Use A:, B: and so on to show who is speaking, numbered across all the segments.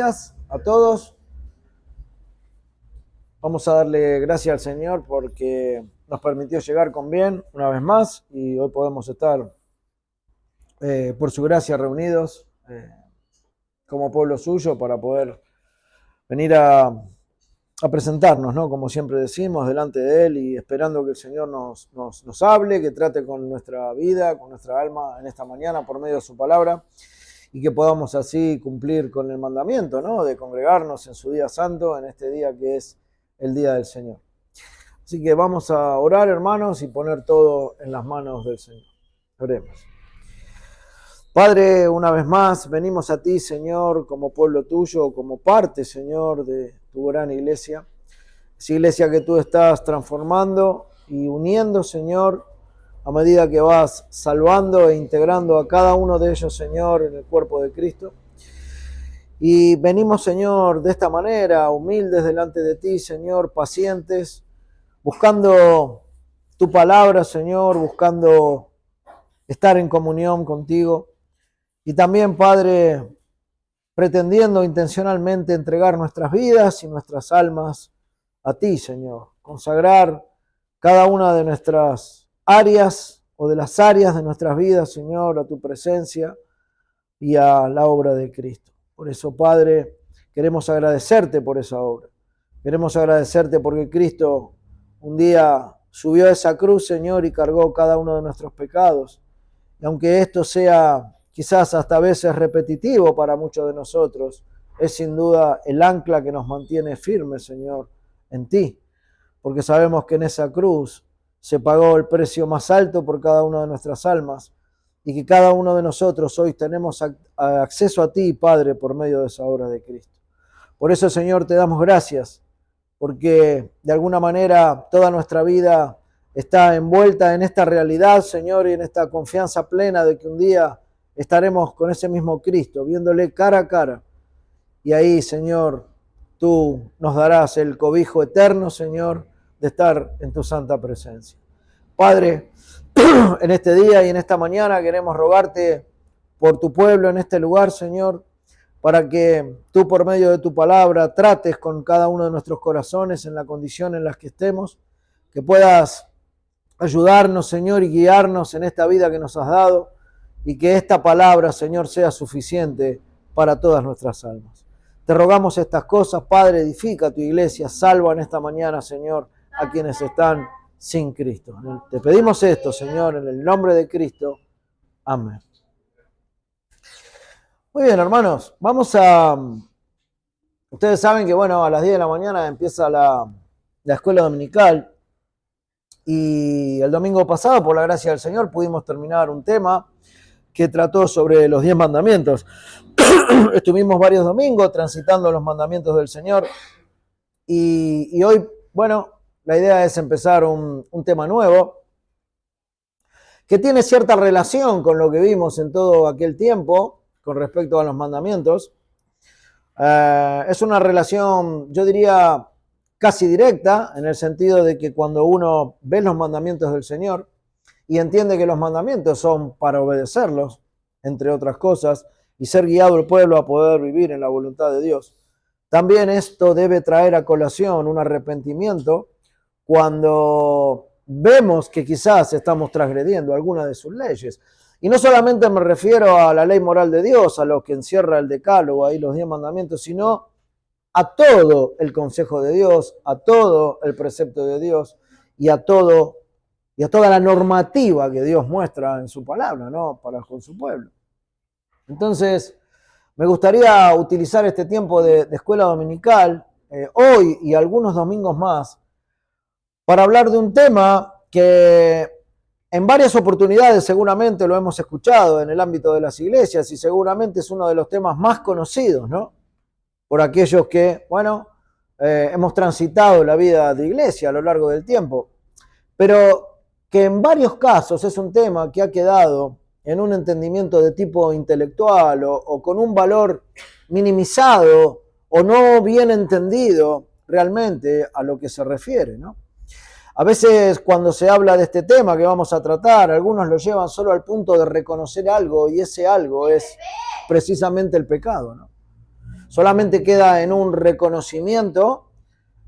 A: Gracias a todos. Vamos a darle gracias al Señor porque nos permitió llegar con bien una vez más y hoy podemos estar por su gracia reunidos como pueblo suyo para poder venir a presentarnos, ¿no? Como siempre decimos, delante de Él y esperando que el Señor nos hable, que trate con nuestra vida, con nuestra alma en esta mañana por medio de su palabra y que podamos así cumplir con el mandamiento, ¿no? De congregarnos en su día santo, en este día que es el día del Señor. Así que vamos a orar, hermanos, y poner todo en las manos del Señor. Oremos. Padre, una vez más, venimos a ti, Señor, como pueblo tuyo, como parte, Señor, de tu gran iglesia. Esa iglesia que tú estás transformando y uniendo, Señor, a medida que vas salvando e integrando a cada uno de ellos, Señor, en el cuerpo de Cristo. Y venimos, Señor, de esta manera, humildes delante de ti, Señor, pacientes, buscando tu palabra, Señor, buscando estar en comunión contigo. Y también, Padre, pretendiendo intencionalmente entregar nuestras vidas y nuestras almas a ti, Señor. Consagrar cada una de nuestras áreas o de las áreas de nuestras vidas, Señor, a tu presencia y a la obra de Cristo. Por eso, Padre, queremos agradecerte por esa obra. Queremos agradecerte porque Cristo un día subió a esa cruz, Señor, y cargó cada uno de nuestros pecados. Y aunque esto sea quizás hasta a veces repetitivo para muchos de nosotros, es sin duda el ancla que nos mantiene firmes, Señor, en ti. Porque sabemos que en esa cruz se pagó el precio más alto por cada una de nuestras almas y que cada uno de nosotros hoy tenemos acceso a ti, Padre, por medio de esa obra de Cristo. Por eso, Señor, te damos gracias, porque de alguna manera toda nuestra vida está envuelta en esta realidad, Señor, y en esta confianza plena de que un día estaremos con ese mismo Cristo, viéndole cara a cara. Y ahí, Señor, tú nos darás el cobijo eterno, Señor, de estar en tu santa presencia. Padre, en este día y en esta mañana queremos rogarte por tu pueblo en este lugar, Señor, para que tú por medio de tu palabra trates con cada uno de nuestros corazones en la condición en la que estemos, que puedas ayudarnos, Señor, y guiarnos en esta vida que nos has dado y que esta palabra, Señor, sea suficiente para todas nuestras almas. Te rogamos estas cosas, Padre, edifica tu iglesia, salva en esta mañana, Señor, a quienes están sin Cristo. Te pedimos esto, Señor, en el nombre de Cristo. Amén. Muy bien, hermanos, vamos a... Ustedes saben que, bueno, a las 10 de la mañana empieza la escuela dominical y el domingo pasado, por la gracia del Señor, pudimos terminar un tema que trató sobre los 10 mandamientos. Estuvimos varios domingos transitando los mandamientos del Señor y hoy, bueno, la idea es empezar un tema nuevo que tiene cierta relación con lo que vimos en todo aquel tiempo con respecto a los mandamientos. Es una relación, yo diría, casi directa, en el sentido de que cuando uno ve los mandamientos del Señor y entiende que los mandamientos son para obedecerlos, entre otras cosas, y ser guiado el pueblo a poder vivir en la voluntad de Dios, también esto debe traer a colación un arrepentimiento cuando vemos que quizás estamos transgrediendo alguna de sus leyes. Y no solamente me refiero a la ley moral de Dios, a lo que encierra el decálogo, ahí los 10 mandamientos, sino a todo el consejo de Dios, a todo el precepto de Dios y a toda la normativa que Dios muestra en su palabra, ¿no? Para con su pueblo. Entonces, me gustaría utilizar este tiempo de escuela dominical, hoy y algunos domingos más, para hablar de un tema que en varias oportunidades seguramente lo hemos escuchado en el ámbito de las iglesias y seguramente es uno de los temas más conocidos, ¿no? Por aquellos que, bueno, hemos transitado la vida de iglesia a lo largo del tiempo, pero que en varios casos es un tema que ha quedado en un entendimiento de tipo intelectual o con un valor minimizado o no bien entendido realmente a lo que se refiere, ¿no? A veces cuando se habla de este tema que vamos a tratar, algunos lo llevan solo al punto de reconocer algo y ese algo es precisamente el pecado, ¿no? solamente queda en un reconocimiento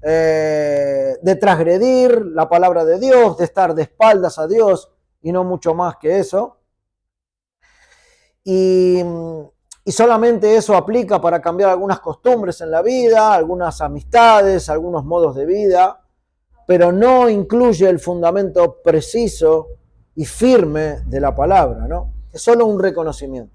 A: de transgredir la palabra de Dios, de estar de espaldas a Dios y no mucho más que eso. Y solamente eso aplica para cambiar algunas costumbres en la vida, algunas amistades, algunos modos de vida, pero no incluye el fundamento preciso y firme de la palabra, ¿no? Es solo un reconocimiento.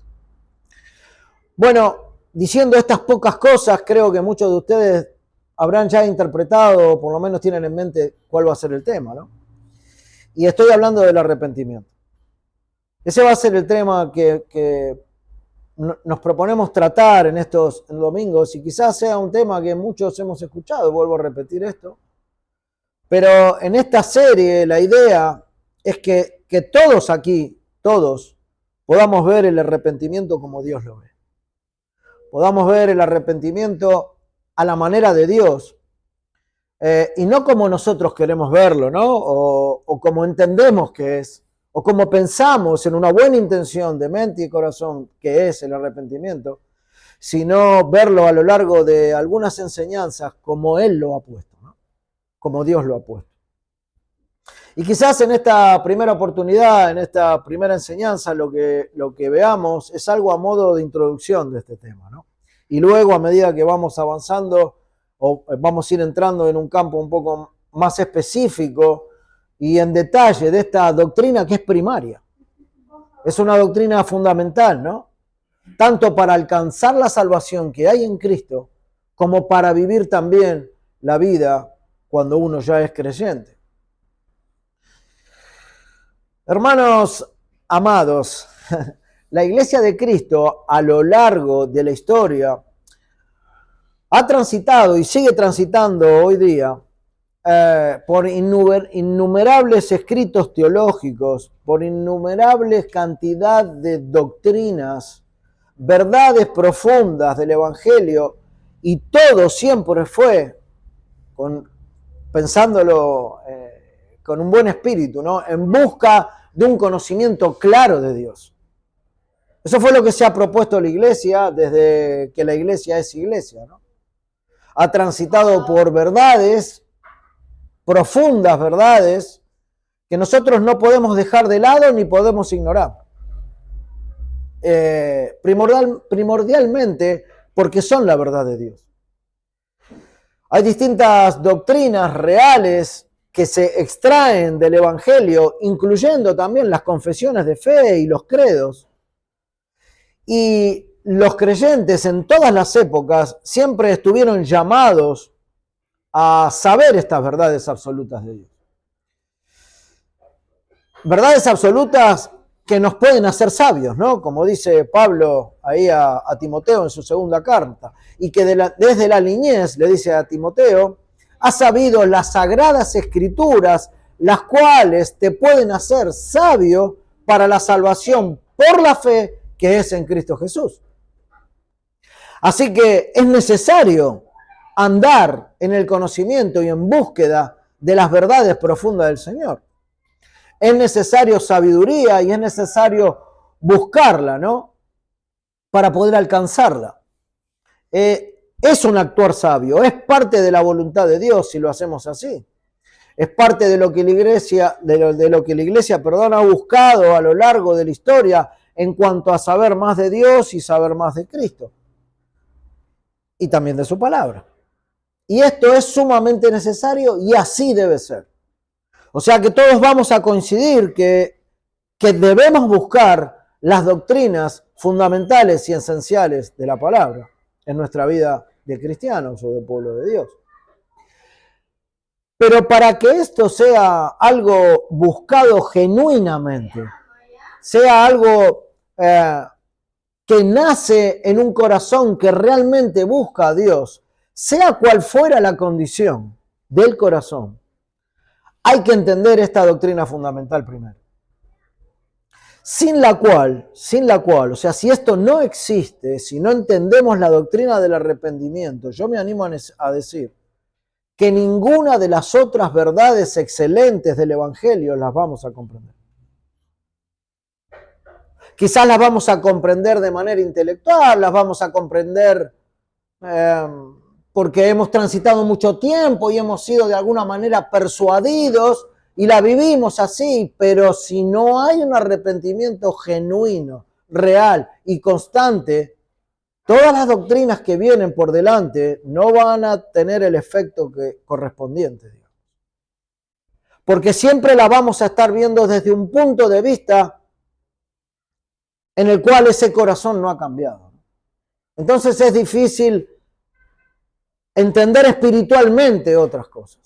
A: Bueno, diciendo estas pocas cosas, creo que muchos de ustedes habrán ya interpretado, o por lo menos tienen en mente cuál va a ser el tema, ¿no? Y estoy hablando del arrepentimiento. Ese va a ser el tema que nos proponemos tratar en estos domingos, y quizás sea un tema que muchos hemos escuchado, vuelvo a repetir esto, pero en esta serie la idea es que todos aquí, todos, podamos ver el arrepentimiento como Dios lo ve. Podamos ver el arrepentimiento a la manera de Dios, y no como nosotros queremos verlo, ¿no? O como entendemos que es, o como pensamos en una buena intención de mente y corazón que es el arrepentimiento, sino verlo a lo largo de algunas enseñanzas como Él lo ha puesto, ¿no? Como Dios lo ha puesto. Y quizás en esta primera oportunidad, en esta primera enseñanza, lo que veamos es algo a modo de introducción de este tema, ¿no? Y luego, a medida que vamos avanzando, o vamos a ir entrando en un campo un poco más específico y en detalle de esta doctrina que es primaria. Es una doctrina fundamental, ¿no? Tanto para alcanzar la salvación que hay en Cristo, como para vivir también la vida cuando uno ya es creyente. Hermanos amados, la Iglesia de Cristo a lo largo de la historia ha transitado y sigue transitando hoy día por innumerables escritos teológicos, por innumerables cantidad de doctrinas, verdades profundas del Evangelio, y todo siempre fue, pensándolo con un buen espíritu, ¿no? En busca de un conocimiento claro de Dios. Eso fue lo que se ha propuesto la Iglesia desde que la Iglesia es Iglesia, ¿no? Ha transitado por verdades, profundas verdades, que nosotros no podemos dejar de lado ni podemos ignorar. Primordialmente porque son la verdad de Dios. Hay distintas doctrinas reales que se extraen del Evangelio, incluyendo también las confesiones de fe y los credos. Y los creyentes en todas las épocas siempre estuvieron llamados a saber estas verdades absolutas de Dios. Verdades absolutas que nos pueden hacer sabios, ¿no? Como dice Pablo ahí a Timoteo en su segunda carta, y que desde la niñez, le dice a Timoteo, has sabido las sagradas escrituras, las cuales te pueden hacer sabio para la salvación por la fe que es en Cristo Jesús. Así que es necesario andar en el conocimiento y en búsqueda de las verdades profundas del Señor. Es necesario sabiduría y es necesario buscarla, ¿no? Para poder alcanzarla. Es un actuar sabio, es parte de la voluntad de Dios si lo hacemos así. Es parte de lo que la Iglesia, ha buscado a lo largo de la historia en cuanto a saber más de Dios y saber más de Cristo. Y también de su palabra. Y esto es sumamente necesario y así debe ser. O sea que todos vamos a coincidir que debemos buscar las doctrinas fundamentales y esenciales de la palabra en nuestra vida de cristianos o de pueblo de Dios. Pero para que esto sea algo buscado genuinamente, sea algo que nace en un corazón que realmente busca a Dios, sea cual fuera la condición del corazón, hay que entender esta doctrina fundamental primero. Sin la cual, o sea, si esto no existe, si no entendemos la doctrina del arrepentimiento, yo me animo a decir que ninguna de las otras verdades excelentes del Evangelio las vamos a comprender. Quizás las vamos a comprender de manera intelectual, las vamos a comprender porque hemos transitado mucho tiempo y hemos sido de alguna manera persuadidos y la vivimos así, pero si no hay un arrepentimiento genuino, real y constante, todas las doctrinas que vienen por delante no van a tener el efecto correspondiente, digamos. Porque siempre la vamos a estar viendo desde un punto de vista en el cual ese corazón no ha cambiado. Entonces es difícil entender espiritualmente otras cosas.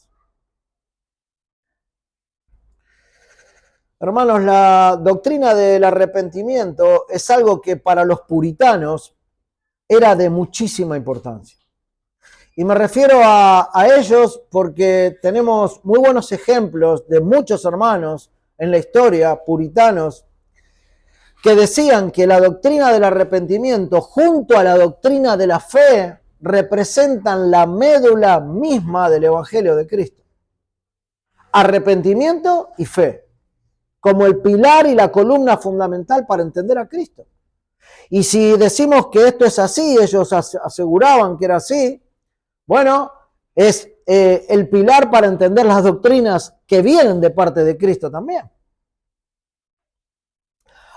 A: Hermanos, la doctrina del arrepentimiento es algo que para los puritanos era de muchísima importancia. Y me refiero a ellos porque tenemos muy buenos ejemplos de muchos hermanos en la historia, puritanos, que decían que la doctrina del arrepentimiento junto a la doctrina de la fe representan la médula misma del Evangelio de Cristo. Arrepentimiento y fe, como el pilar y la columna fundamental para entender a Cristo. Y si decimos que esto es así, ellos aseguraban que era así, bueno, es el pilar para entender las doctrinas que vienen de parte de Cristo también.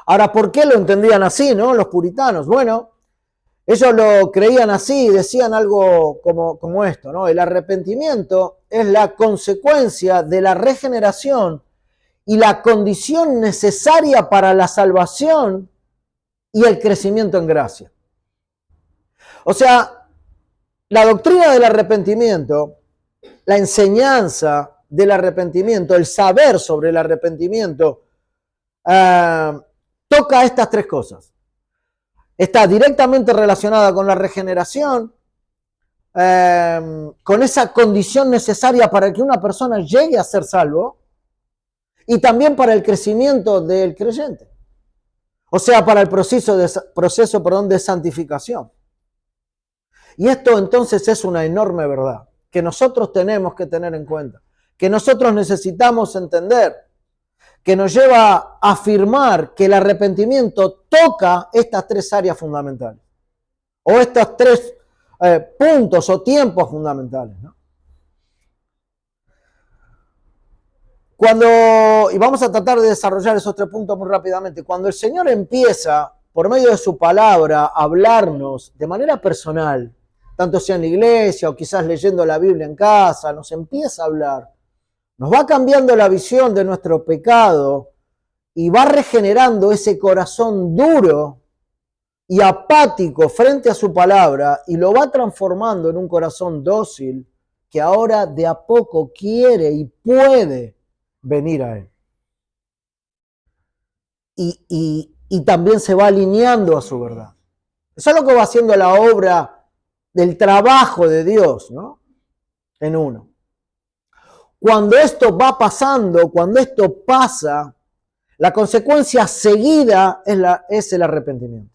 A: Ahora, ¿por qué lo entendían así, no? Los puritanos. Bueno, ellos lo creían así y decían algo como esto, ¿no? El arrepentimiento es la consecuencia de la regeneración y la condición necesaria para la salvación y el crecimiento en gracia. O sea, la doctrina del arrepentimiento, la enseñanza del arrepentimiento, el saber sobre el arrepentimiento, toca estas tres cosas. Está directamente relacionada con la regeneración, con esa condición necesaria para que una persona llegue a ser salvo, y también para el crecimiento del creyente. O sea, para el proceso de santificación. Y esto entonces es una enorme verdad que nosotros tenemos que tener en cuenta, que nosotros necesitamos entender, que nos lleva a afirmar que el arrepentimiento toca estas tres áreas fundamentales, o estos tres puntos o tiempos fundamentales, ¿no? Y vamos a tratar de desarrollar esos tres puntos muy rápidamente. Cuando el Señor empieza, por medio de su palabra, a hablarnos de manera personal, tanto sea en la iglesia o quizás leyendo la Biblia en casa, nos empieza a hablar, nos va cambiando la visión de nuestro pecado y va regenerando ese corazón duro y apático frente a su palabra y lo va transformando en un corazón dócil que ahora de a poco quiere y puede venir a Él. Y también se va alineando a su verdad. Eso es lo que va haciendo la obra del trabajo de Dios, ¿no? En uno. Cuando esto va pasando, cuando esto pasa, la consecuencia seguida es el arrepentimiento.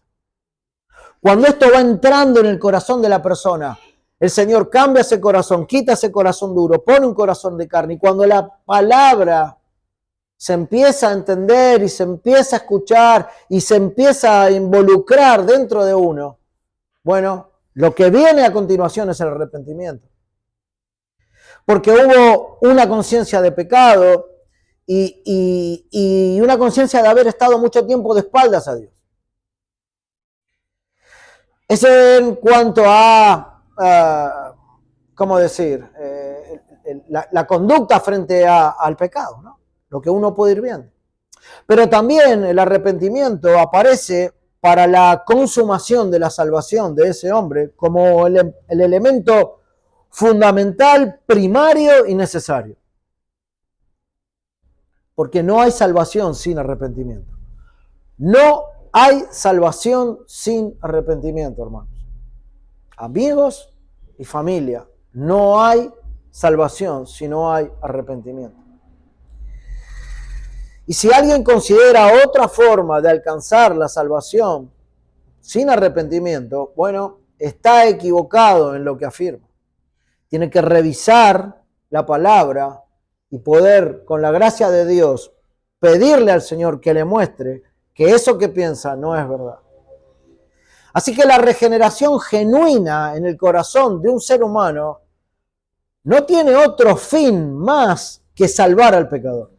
A: Cuando esto va entrando en el corazón de la persona, el Señor cambia ese corazón, quita ese corazón duro, pone un corazón de carne. Y cuando la palabra se empieza a entender y se empieza a escuchar y se empieza a involucrar dentro de uno, bueno, lo que viene a continuación es el arrepentimiento. Porque hubo una conciencia de pecado y una conciencia de haber estado mucho tiempo de espaldas a Dios. Es en cuanto a, ¿cómo decir? La conducta frente al pecado, ¿no? Lo que uno puede ir viendo. Pero también el arrepentimiento aparece para la consumación de la salvación de ese hombre como el elemento fundamental, primario y necesario. Porque no hay salvación sin arrepentimiento. No hay salvación sin arrepentimiento, hermanos. Amigos y familia, no hay salvación si no hay arrepentimiento. Y si alguien considera otra forma de alcanzar la salvación sin arrepentimiento, bueno, está equivocado en lo que afirma. Tiene que revisar la palabra y poder, con la gracia de Dios, pedirle al Señor que le muestre que eso que piensa no es verdad. Así que la regeneración genuina en el corazón de un ser humano no tiene otro fin más que salvar al pecador.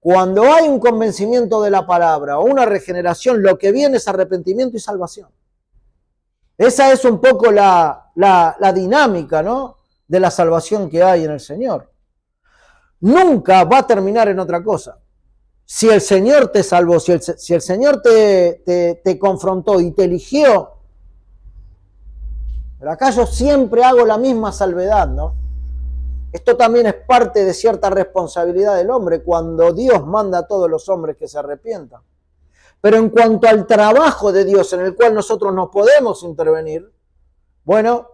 A: Cuando hay un convencimiento de la palabra o una regeneración, lo que viene es arrepentimiento y salvación. Esa es un poco la dinámica, ¿no?, de la salvación que hay en el Señor. Nunca va a terminar en otra cosa. Si el Señor te salvó, si el Señor te confrontó y te eligió, pero acá yo siempre hago la misma salvedad, ¿no? Esto también es parte de cierta responsabilidad del hombre cuando Dios manda a todos los hombres que se arrepientan. Pero en cuanto al trabajo de Dios en el cual nosotros no podemos intervenir, bueno,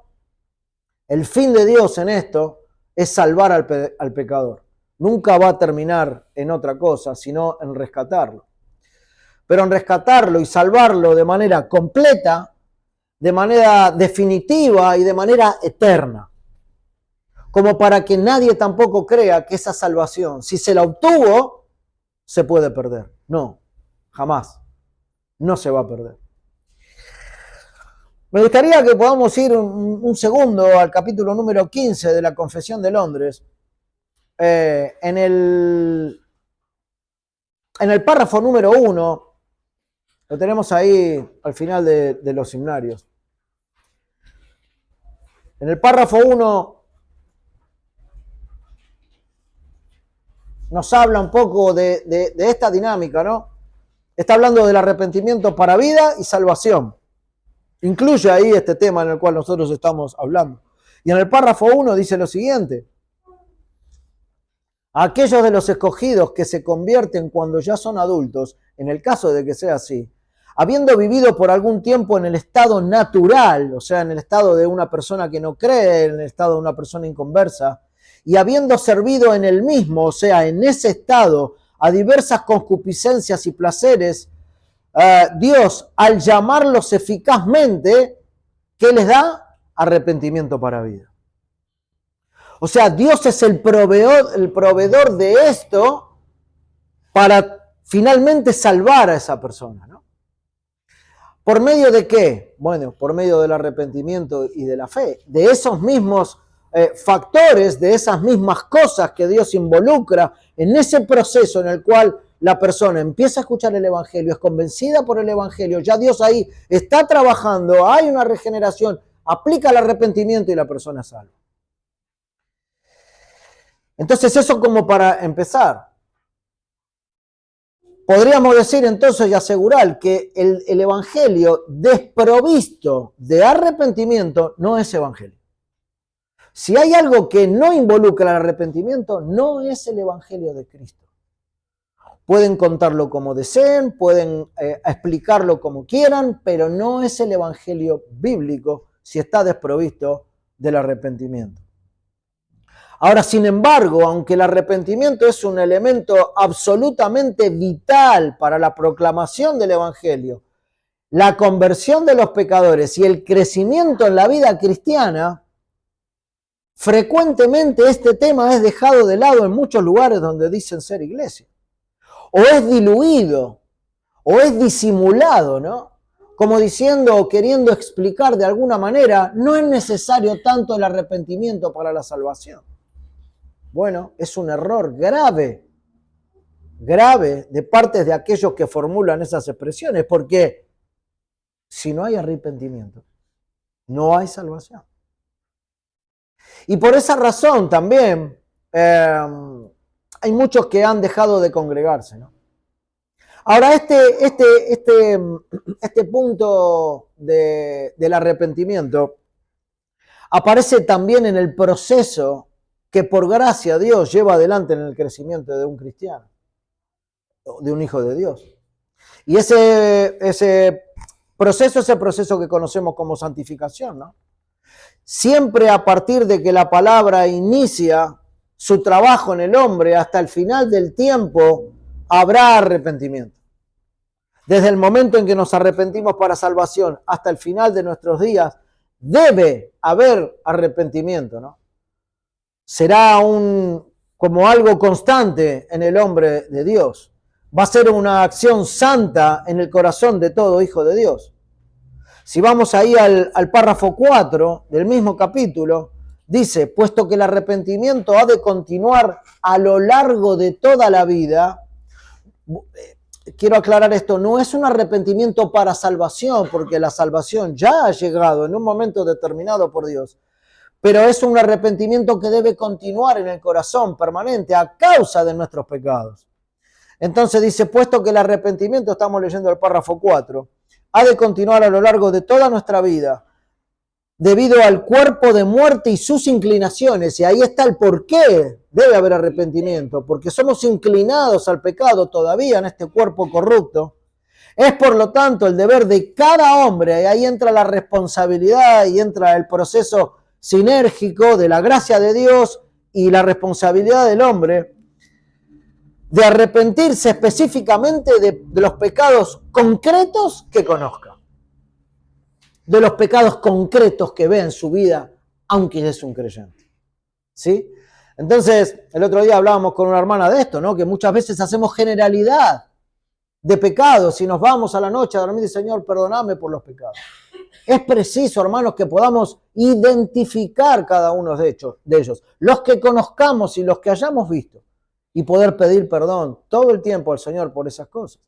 A: el fin de Dios en esto es salvar al pecador. Nunca va a terminar en otra cosa, sino en rescatarlo. Pero en rescatarlo y salvarlo de manera completa, de manera definitiva y de manera eterna. Como para que nadie tampoco crea que esa salvación, si se la obtuvo, se puede perder. No, jamás. No se va a perder. Me gustaría que podamos ir un segundo al capítulo número 15 de la Confesión de Londres. En el párrafo número 1, lo tenemos ahí al final de los himnarios. En el párrafo 1 nos habla un poco de esta dinámica, ¿no? Está hablando del arrepentimiento para vida y salvación. Incluye ahí este tema en el cual nosotros estamos hablando. Y en el párrafo 1 dice lo siguiente: aquellos de los escogidos que se convierten cuando ya son adultos, en el caso de que sea así, habiendo vivido por algún tiempo en el estado natural, o sea, en el estado de una persona que no cree, en el estado de una persona inconversa, y habiendo servido en el mismo, o sea, en ese estado, a diversas concupiscencias y placeres, Dios, al llamarlos eficazmente, ¿qué les da? Arrepentimiento para vida. O sea, Dios es el proveedor de esto para finalmente salvar a esa persona, ¿no? ¿Por medio de qué? Bueno, por medio del arrepentimiento y de la fe. De esos mismos factores, de esas mismas cosas que Dios involucra en ese proceso en el cual la persona empieza a escuchar el Evangelio, es convencida por el Evangelio, ya Dios ahí está trabajando, hay una regeneración, aplica el arrepentimiento y la persona es salva. Entonces eso como para empezar. Podríamos decir entonces y asegurar que el Evangelio desprovisto de arrepentimiento no es Evangelio. Si hay algo que no involucra el arrepentimiento, no es el Evangelio de Cristo. Pueden contarlo como deseen, pueden explicarlo como quieran, pero no es el Evangelio bíblico si está desprovisto del arrepentimiento. Ahora, sin embargo, aunque el arrepentimiento es un elemento absolutamente vital para la proclamación del Evangelio, la conversión de los pecadores y el crecimiento en la vida cristiana, frecuentemente este tema es dejado de lado en muchos lugares donde dicen ser iglesia. O es diluido, o es disimulado, ¿no? Como diciendo o queriendo explicar de alguna manera, no es necesario tanto el arrepentimiento para la salvación. Bueno, es un error grave de parte de aquellos que formulan esas expresiones, porque si no hay arrepentimiento, no hay salvación. Y por esa razón también hay muchos que han dejado de congregarse, ¿no? Ahora, este punto del arrepentimiento aparece también en el proceso que por gracia Dios lleva adelante en el crecimiento de un cristiano, de un hijo de Dios. Y ese proceso que conocemos como santificación, ¿no? Siempre a partir de que la palabra inicia su trabajo en el hombre hasta el final del tiempo, habrá arrepentimiento. Desde el momento en que nos arrepentimos para salvación hasta el final de nuestros días, debe haber arrepentimiento, ¿no? Será como algo constante en el hombre de Dios. Va a ser una acción santa en el corazón de todo hijo de Dios. Si vamos ahí al párrafo 4 del mismo capítulo, dice, puesto que el arrepentimiento ha de continuar a lo largo de toda la vida, quiero aclarar esto, no es un arrepentimiento para salvación, porque la salvación ya ha llegado en un momento determinado por Dios, pero es un arrepentimiento que debe continuar en el corazón permanente a causa de nuestros pecados. Entonces dice, puesto que el arrepentimiento, estamos leyendo el párrafo 4, ha de continuar a lo largo de toda nuestra vida, debido al cuerpo de muerte y sus inclinaciones, y ahí está el por qué debe haber arrepentimiento, porque somos inclinados al pecado todavía en este cuerpo corrupto. Es por lo tanto el deber de cada hombre, y ahí entra la responsabilidad y entra el proceso sinérgico de la gracia de Dios y la responsabilidad del hombre, de arrepentirse específicamente de los pecados concretos que conozca. De los pecados concretos que ve en su vida, aunque es un creyente. ¿Sí? Entonces, el otro día hablábamos con una hermana de esto, ¿no? Que muchas veces hacemos generalidad de pecados y nos vamos a la noche a dormir y Señor, perdóname por los pecados. Es preciso, hermanos, que podamos identificar cada uno de ellos, los que conozcamos y los que hayamos visto, y poder pedir perdón todo el tiempo al Señor por esas cosas.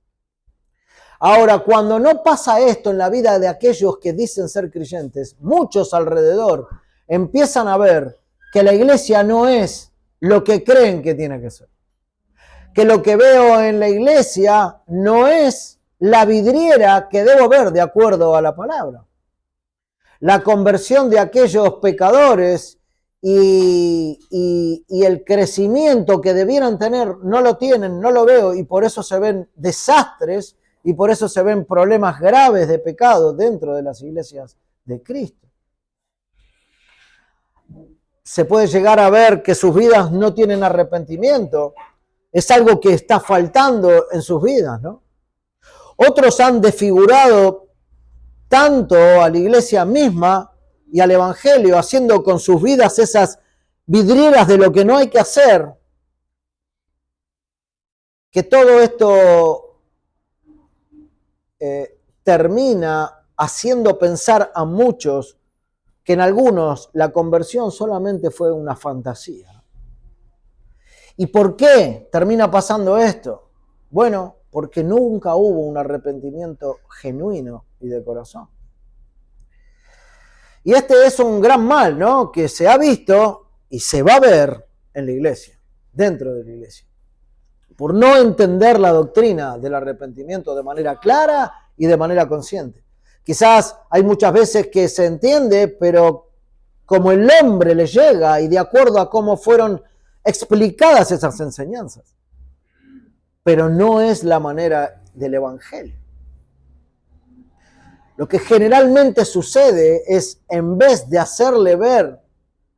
A: Ahora, cuando no pasa esto en la vida de aquellos que dicen ser creyentes, muchos alrededor empiezan a ver que la iglesia no es lo que creen que tiene que ser. Que lo que veo en la iglesia no es la vidriera que debo ver de acuerdo a la palabra. La conversión de aquellos pecadores y el crecimiento que debieran tener no lo tienen, no lo veo, y por eso se ven desastres y por eso se ven problemas graves de pecado dentro de las iglesias de Cristo. Se puede llegar a ver que sus vidas no tienen arrepentimiento. Es algo que está faltando en sus vidas, ¿no? Otros han desfigurado tanto a la iglesia misma y al evangelio, haciendo con sus vidas esas vidrieras de lo que no hay que hacer, que todo esto termina haciendo pensar a muchos que en algunos la conversión solamente fue una fantasía. ¿Y por qué termina pasando esto? Bueno, porque nunca hubo un arrepentimiento genuino y de corazón. Y este es un gran mal, ¿no? Que se ha visto y se va a ver en la iglesia, dentro de la iglesia. Por no entender la doctrina del arrepentimiento de manera clara y de manera consciente. Quizás hay muchas veces que se entiende, pero como el hombre le llega y de acuerdo a cómo fueron explicadas esas enseñanzas. Pero no es la manera del evangelio. Lo que generalmente sucede es, en vez de hacerle ver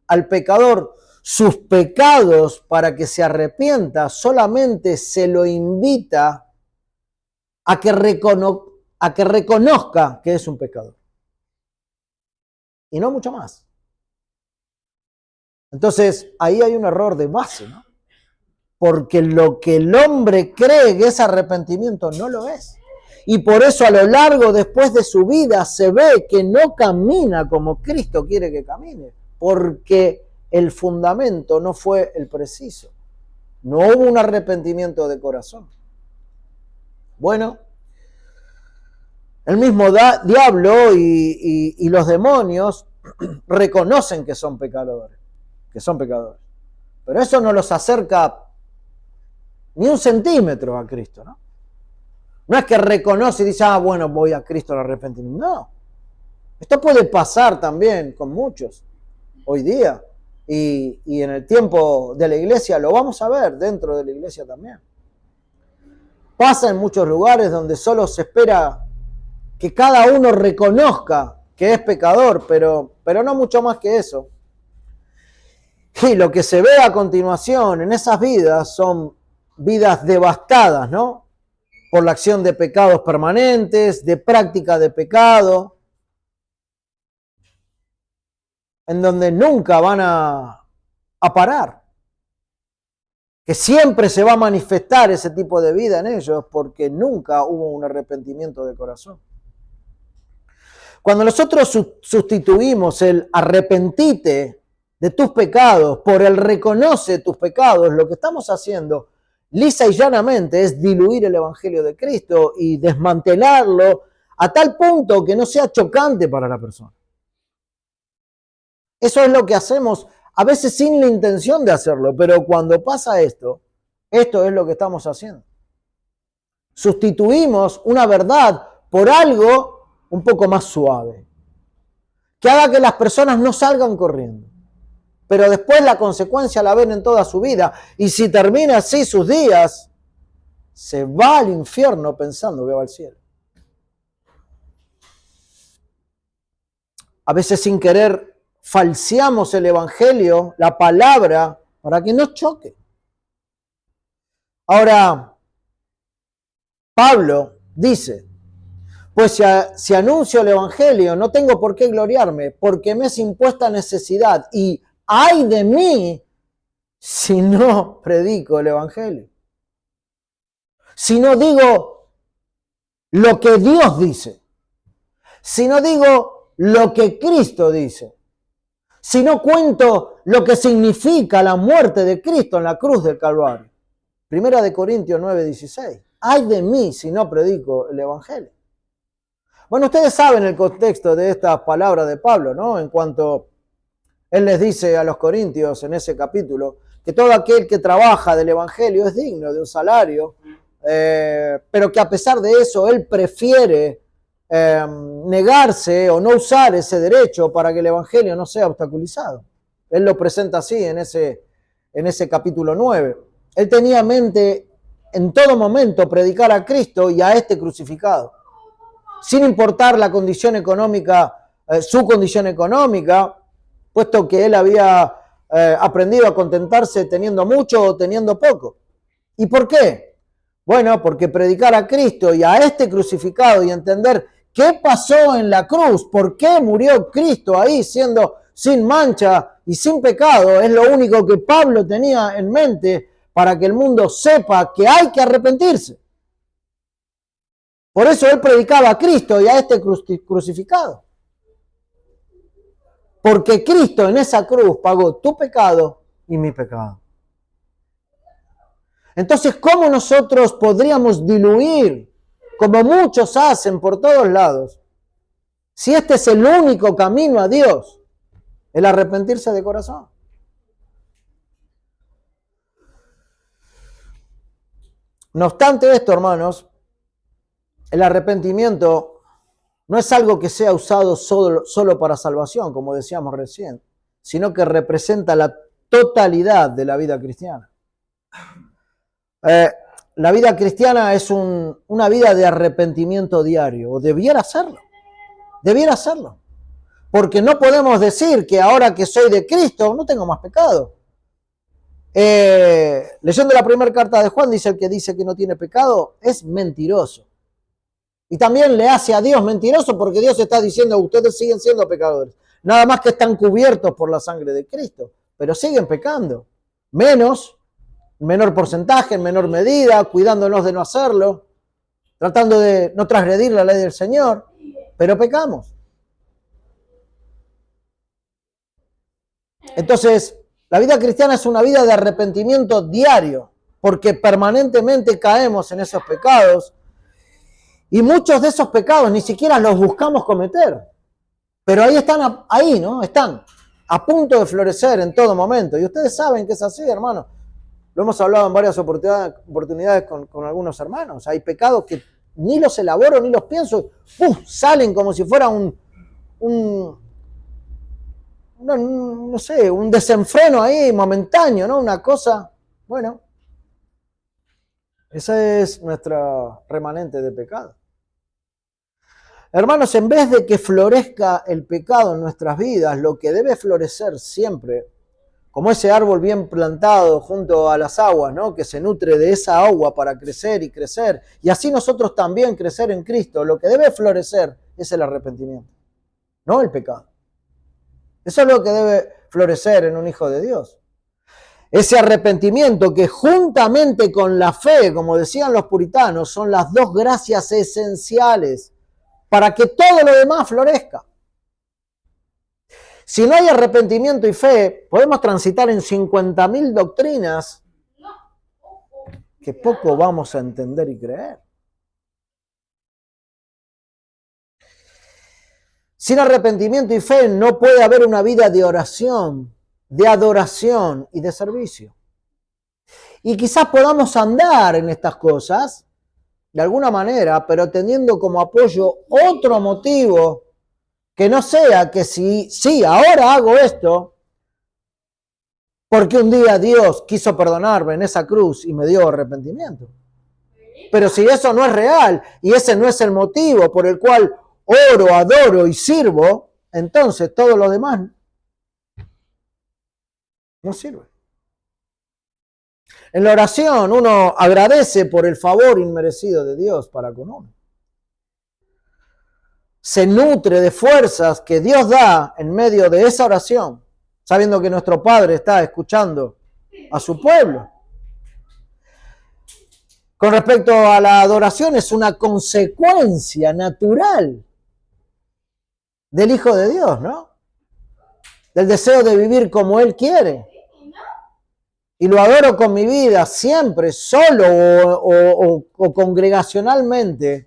A: al pecador sus pecados para que se arrepienta, solamente se lo invita a que reconozca que es un pecador. Y no mucho más. Entonces, ahí hay un error de base, ¿no? Porque lo que el hombre cree que es arrepentimiento no lo es. Y por eso a lo largo, después de su vida, se ve que no camina como Cristo quiere que camine. Porque el fundamento no fue el preciso. No hubo un arrepentimiento de corazón. Bueno, el mismo diablo y los demonios reconocen que son pecadores. Pero eso no los acerca ni un centímetro a Cristo, ¿no? No es que reconoce y dice, bueno, voy a Cristo al arrepentimiento. No. Esto puede pasar también con muchos hoy día. Y en el tiempo de la iglesia lo vamos a ver dentro de la iglesia también. Pasa en muchos lugares donde solo se espera que cada uno reconozca que es pecador, pero no mucho más que eso. Y lo que se ve a continuación en esas vidas son vidas devastadas, ¿no? Por la acción de pecados permanentes, de práctica de pecado, en donde nunca van a parar. Que siempre se va a manifestar ese tipo de vida en ellos porque nunca hubo un arrepentimiento de corazón. Cuando nosotros sustituimos el arrepentite de tus pecados por el reconoce tus pecados, lo que estamos haciendo lisa y llanamente es diluir el Evangelio de Cristo y desmantelarlo a tal punto que no sea chocante para la persona. Eso es lo que hacemos, a veces sin la intención de hacerlo, pero cuando pasa esto es lo que estamos haciendo. Sustituimos una verdad por algo un poco más suave, que haga que las personas no salgan corriendo, pero después la consecuencia la ven en toda su vida, y si termina así sus días, se va al infierno pensando que va al cielo. A veces sin querer falseamos el Evangelio, la palabra, para que no choque. Ahora, Pablo dice, pues si anuncio el Evangelio, no tengo por qué gloriarme, porque me es impuesta necesidad, y ay de mí si no predico el Evangelio. Si no digo lo que Dios dice, si no digo lo que Cristo dice, si no cuento lo que significa la muerte de Cristo en la cruz del Calvario. 1 Corintios 9:16. Ay de mí si no predico el Evangelio. Bueno, ustedes saben el contexto de estas palabras de Pablo, ¿no? En cuanto él les dice a los corintios en ese capítulo que todo aquel que trabaja del Evangelio es digno de un salario, pero que a pesar de eso él prefiere negarse o no usar ese derecho para que el Evangelio no sea obstaculizado. Él lo presenta así en ese capítulo 9. Él tenía en mente en todo momento predicar a Cristo y a este crucificado, sin importar la condición económica, su condición económica, puesto que él había aprendido a contentarse teniendo mucho o teniendo poco. ¿Y por qué? Bueno, porque predicar a Cristo y a este crucificado y entender qué pasó en la cruz, por qué murió Cristo ahí siendo sin mancha y sin pecado, es lo único que Pablo tenía en mente para que el mundo sepa que hay que arrepentirse. Por eso él predicaba a Cristo y a este crucificado. Porque Cristo en esa cruz pagó tu pecado y mi pecado. Entonces, ¿cómo nosotros podríamos diluir, como muchos hacen por todos lados, si este es el único camino a Dios, el arrepentirse de corazón? No obstante esto, hermanos, el arrepentimiento no es algo que sea usado solo para salvación, como decíamos recién, sino que representa la totalidad de la vida cristiana. La vida cristiana es una vida de arrepentimiento diario, o debiera serlo, porque no podemos decir que ahora que soy de Cristo no tengo más pecado. Leyendo la primera carta de Juan, dice el que dice que no tiene pecado es mentiroso. Y también le hace a Dios mentiroso porque Dios está diciendo ustedes siguen siendo pecadores. Nada más que están cubiertos por la sangre de Cristo, pero siguen pecando. Menor porcentaje, en menor medida, cuidándonos de no hacerlo, tratando de no transgredir la ley del Señor, pero pecamos. Entonces, la vida cristiana es una vida de arrepentimiento diario, porque permanentemente caemos en esos pecados. Y muchos de esos pecados ni siquiera los buscamos cometer. Pero ahí están, ¿no? Están a punto de florecer en todo momento. Y ustedes saben que es así, hermano. Lo hemos hablado en varias oportunidades con algunos hermanos. Hay pecados que ni los elaboro ni los pienso. Salen como si fuera un desenfreno ahí momentáneo, ¿no? Una cosa, bueno. Esa es nuestra remanente de pecado. Hermanos, en vez de que florezca el pecado en nuestras vidas, lo que debe florecer siempre, como ese árbol bien plantado junto a las aguas, ¿no? Que se nutre de esa agua para crecer y crecer, y así nosotros también crecer en Cristo, lo que debe florecer es el arrepentimiento, no el pecado. Eso es lo que debe florecer en un hijo de Dios. Ese arrepentimiento que juntamente con la fe, como decían los puritanos, son las dos gracias esenciales para que todo lo demás florezca. Si no hay arrepentimiento y fe, podemos transitar en 50.000 doctrinas que poco vamos a entender y creer. Sin arrepentimiento y fe no puede haber una vida de oración, de adoración y de servicio. Y quizás podamos andar en estas cosas de alguna manera, pero teniendo como apoyo otro motivo que no sea que sí, ahora hago esto, porque un día Dios quiso perdonarme en esa cruz y me dio arrepentimiento. Pero si eso no es real y ese no es el motivo por el cual oro, adoro y sirvo, entonces todo lo demás no sirve. En la oración uno agradece por el favor inmerecido de Dios para con uno. Se nutre de fuerzas que Dios da en medio de esa oración, sabiendo que nuestro Padre está escuchando a su pueblo. Con respecto a la adoración, es una consecuencia natural del Hijo de Dios, ¿no? Del deseo de vivir como Él quiere. Y lo adoro con mi vida, siempre, solo o congregacionalmente,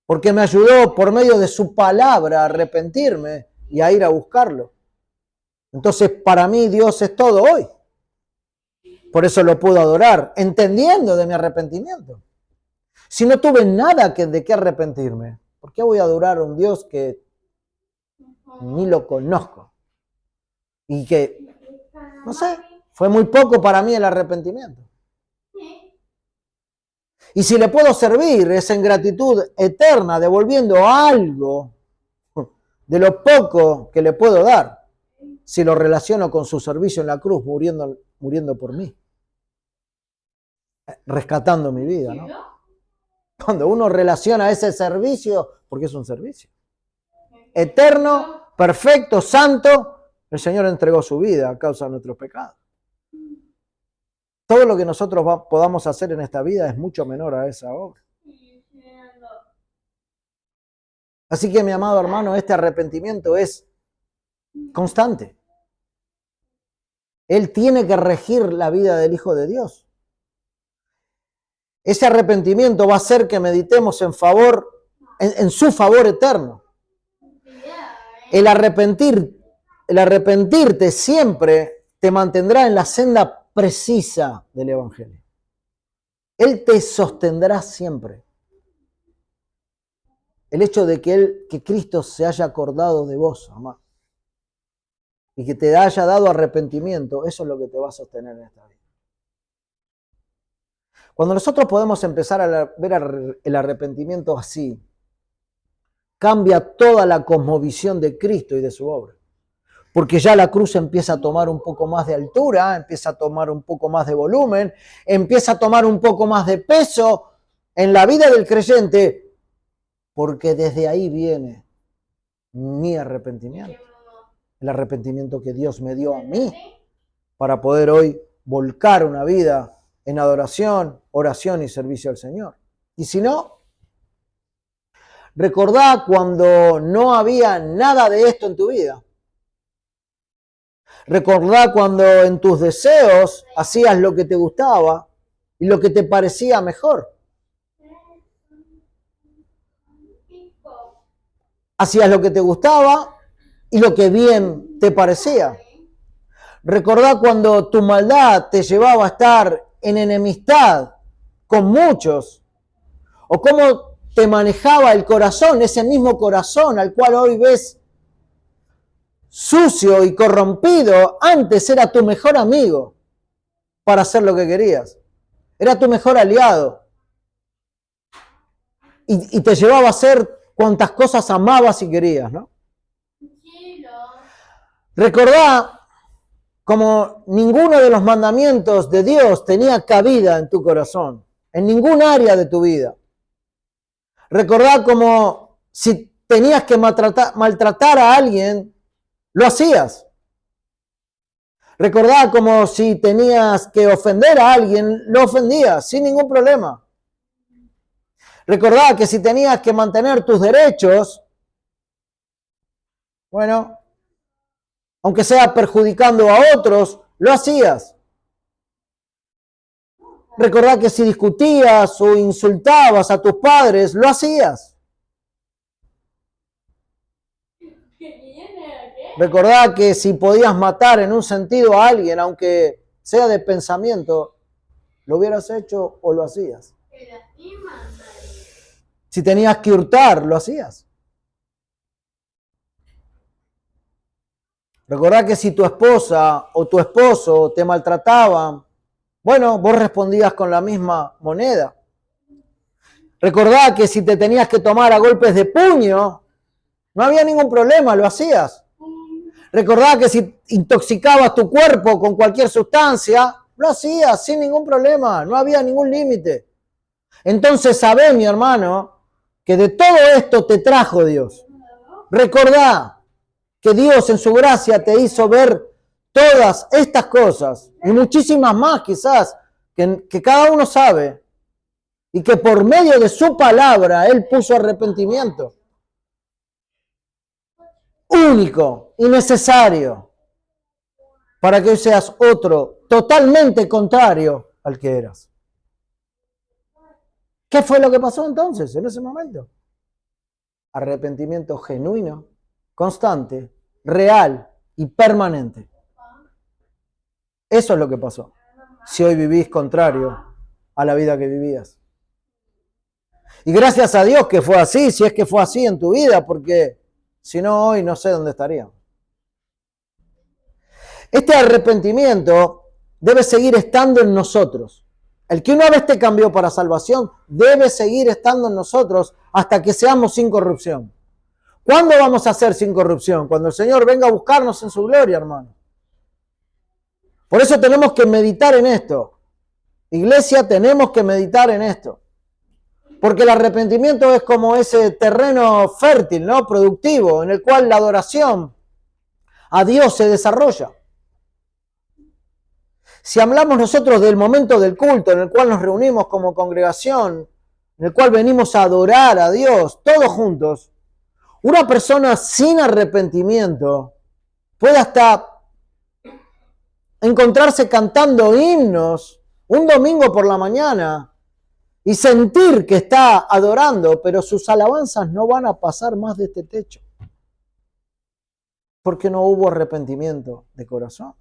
A: porque me ayudó por medio de su palabra a arrepentirme y a ir a buscarlo. Entonces, para mí Dios es todo hoy. Por eso lo puedo adorar, entendiendo de mi arrepentimiento. Si no tuve nada de qué arrepentirme, ¿por qué voy a adorar a un Dios que ni lo conozco? Y que, no sé, fue muy poco para mí el arrepentimiento. Y si le puedo servir es en gratitud eterna, devolviendo algo de lo poco que le puedo dar, si lo relaciono con su servicio en la cruz, muriendo por mí, rescatando mi vida, ¿no? Cuando uno relaciona ese servicio, porque es un servicio eterno, perfecto, santo, el Señor entregó su vida a causa de nuestros pecados. Todo lo que nosotros podamos hacer en esta vida es mucho menor a esa obra. Así que, mi amado hermano, este arrepentimiento es constante. Él tiene que regir la vida del Hijo de Dios. Ese arrepentimiento va a hacer que meditemos en su favor eterno. El arrepentirte siempre te mantendrá en la senda precisa del Evangelio. Él te sostendrá siempre. El hecho de que Cristo se haya acordado de vos, amado, y que te haya dado arrepentimiento, eso es lo que te va a sostener en esta vida. Cuando nosotros podemos empezar a ver el arrepentimiento así, cambia toda la cosmovisión de Cristo y de su obra. Porque ya la cruz empieza a tomar un poco más de altura, empieza a tomar un poco más de volumen, empieza a tomar un poco más de peso en la vida del creyente, porque desde ahí viene mi arrepentimiento. El arrepentimiento que Dios me dio a mí para poder hoy volcar una vida en adoración, oración y servicio al Señor. Y si no, recordá cuando no había nada de esto en tu vida. Recordá cuando en tus deseos hacías lo que te gustaba y lo que te parecía mejor. Hacías lo que te gustaba y lo que bien te parecía. Recordá cuando tu maldad te llevaba a estar en enemistad con muchos. O cómo te manejaba el corazón, ese mismo corazón al cual hoy ves sucio y corrompido. Antes era tu mejor amigo para hacer lo que querías. Era tu mejor aliado. Y te llevaba a hacer cuantas cosas amabas y querías, ¿no? Recordá como ninguno de los mandamientos de Dios tenía cabida en tu corazón, en ningún área de tu vida. Recordá como si tenías que maltratar a alguien, lo hacías. Recordá como si tenías que ofender a alguien, lo ofendías sin ningún problema. Recordá que si tenías que mantener tus derechos, bueno, aunque sea perjudicando a otros, lo hacías. Recordá que si discutías o insultabas a tus padres, lo hacías. Recordá que si podías matar en un sentido a alguien, aunque sea de pensamiento, lo hubieras hecho o lo hacías. Si tenías que hurtar, lo hacías. Recordá que si tu esposa o tu esposo te maltrataban, bueno, vos respondías con la misma moneda. Recordá que si te tenías que tomar a golpes de puño, no había ningún problema, lo hacías. Recordá que si intoxicabas tu cuerpo con cualquier sustancia, lo hacías sin ningún problema, no había ningún límite. Entonces sabé, mi hermano, que de todo esto te trajo Dios. Recordá que Dios en su gracia te hizo ver todas estas cosas y muchísimas más quizás que cada uno sabe y que por medio de su palabra Él puso arrepentimiento único y necesario para que hoy seas otro totalmente contrario al que eras. ¿Qué fue lo que pasó entonces en ese momento? Arrepentimiento genuino, constante, real y permanente. Eso es lo que pasó. Si hoy vivís contrario a la vida que vivías. Y gracias a Dios que fue así, si es que fue así en tu vida, porque si no hoy no sé dónde estaríamos. Este arrepentimiento debe seguir estando en nosotros. El que una vez te cambió para salvación debe seguir estando en nosotros hasta que seamos sin corrupción. ¿Cuándo vamos a ser sin corrupción? Cuando el Señor venga a buscarnos en su gloria, hermano. Por eso tenemos que meditar en esto. Iglesia, tenemos que meditar en esto. Porque el arrepentimiento es como ese terreno fértil, ¿no? Productivo, en el cual la adoración a Dios se desarrolla. Si hablamos nosotros del momento del culto en el cual nos reunimos como congregación, en el cual venimos a adorar a Dios todos juntos, una persona sin arrepentimiento puede hasta encontrarse cantando himnos un domingo por la mañana y sentir que está adorando, pero sus alabanzas no van a pasar más de este techo, porque no hubo arrepentimiento de corazón.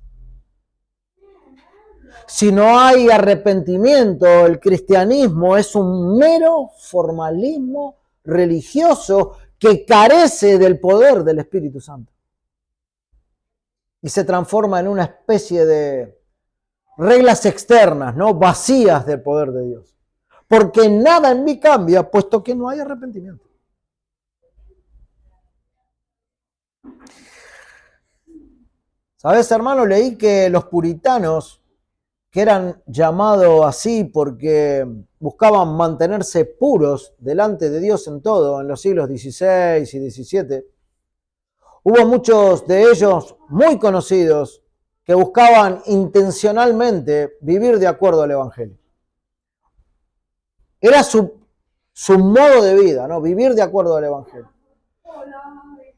A: Si no hay arrepentimiento, el cristianismo es un mero formalismo religioso que carece del poder del Espíritu Santo. Y se transforma en una especie de reglas externas, ¿no? Vacías del poder de Dios. Porque nada en mí cambia, puesto que no hay arrepentimiento. ¿Sabes, hermano? Leí que los puritanos, que eran llamados así porque buscaban mantenerse puros delante de Dios en todo, en los siglos XVI y XVII, hubo muchos de ellos muy conocidos que buscaban intencionalmente vivir de acuerdo al Evangelio. Era su modo de vida, ¿no? Vivir de acuerdo al Evangelio.